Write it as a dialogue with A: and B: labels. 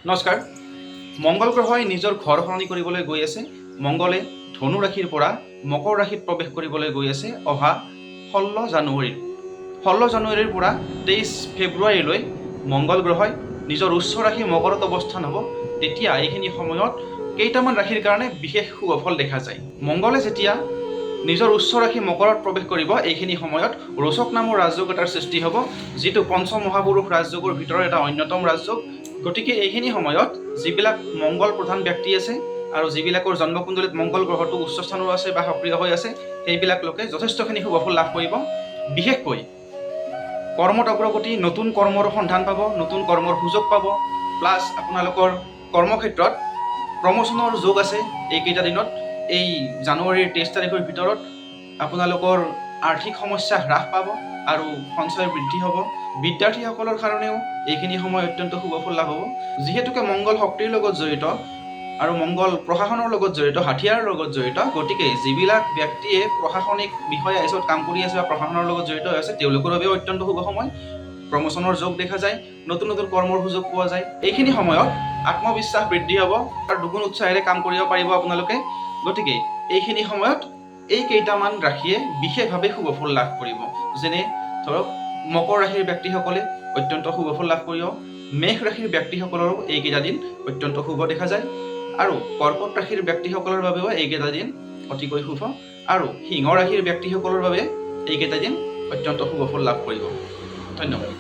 A: নমস্কাৰ। মংগল গ্ৰহই নিজৰ ঘৰ সলনি কৰিবলৈ গৈ আছে। মংগলে ধনু ৰাশিৰ পৰা মকৰ ৰাশিত প্ৰৱেশ কৰিবলৈ গৈ আছে অহা 16 জানুৱাৰীত। 16 জানুৱাৰীৰ পৰা 23 ফেব্ৰুৱাৰীলৈ মংগল গ্ৰহই নিজৰ উচ্চ ৰাশি মকৰত অৱস্থান হ'ব। তেতিয়া এইখিনি সময়ত কেইটামান ৰাশিৰ কাৰণে বিশেষ শুভফল দেখা যায়। মংগলে যেতিয়া নিজৰ উচ্চ ৰাশি মকৰত প্ৰৱেশ কৰিব, এইখিনি সময়ত ৰোচক নামৰ ৰাজযোগ এটাৰ সৃষ্টি হ'ব, যিটো পঞ্চ মহাপুৰুষ ৰাজযোগৰ ভিতৰত এটা অন্যতম ৰাজযোগ। গতিকে এইখিনি সময়ত যিবিলাক মংগল প্ৰধান ব্যক্তি আছে আৰু যিবিলাকৰ জন্মকুণ্ডলীত মংগল গ্ৰহটো উচ্চ স্থানৰ আছে বা সক্ৰিয় হৈ আছে, সেইবিলাক লোকে যথেষ্টখিনি শুভফল লাভ কৰিব। বিশেষকৈ কৰ্মত অগ্ৰগতি, নতুন কৰ্মৰ সন্ধান পাব, নতুন কৰ্মৰ সুযোগ পাব, প্লাছ আপোনালোকৰ কৰ্মক্ষেত্ৰত প্ৰমোচনৰ যোগ আছে। এইকেইটা দিনত এই জানুৱাৰীৰ 23 তাৰিখৰ ভিতৰত আপোনালোকৰ আৰ্থিক সমস্যা হ্ৰাস পাব আৰু সঞ্চয় বৃদ্ধি হ'ব। বিদ্যাৰ্থীসকলৰ কাৰণেও এইখিনি সময় অত্যন্ত শুভফল লাভ হ'ব। যিহেতুকে মংগল শক্তিৰ লগত জড়িত আৰু মংগল প্ৰশাসনৰ লগত জড়িত, হাথিয়াৰৰ লগত জড়িত, গতিকে যিবিলাক ব্যক্তিয়ে প্ৰশাসনিক বিষয়া হিচাপত কাম কৰি আছে বা প্ৰশাসনৰ লগত জড়িত হৈ আছে, তেওঁলোকৰ বাবেও অত্যন্ত শুভ সময়। প্ৰমোচনৰ যোগ দেখা যায়, নতুন নতুন কৰ্মৰ সুযোগ পোৱা যায়। এইখিনি সময়ত আত্মবিশ্বাস বৃদ্ধি হ'ব আৰু দুগুণ উৎসাহেৰে কাম কৰিব পাৰিব আপোনালোকে। গতিকে এইখিনি সময়ত এই কেইটামান ৰাশিয়ে বিশেষভাৱে শুভফল লাভ কৰিব। যেনে ধৰক মকৰ ৰাশিৰ ব্যক্তিসকলে অত্যন্ত শুভফল লাভ কৰিব। মেষ ৰাশিৰ ব্যক্তিসকলৰো এইকেইটা দিন অত্যন্ত শুভ দেখা যায় আৰু কৰ্কট ৰাশিৰ ব্যক্তিসকলৰ বাবেও এইকেইটা দিন অতিকৈ শুভ আৰু সিংহ ৰাশিৰ ব্যক্তিসকলৰ বাবে এইকেইটা দিন অত্যন্ত শুভফল লাভ কৰিব। ধন্যবাদ।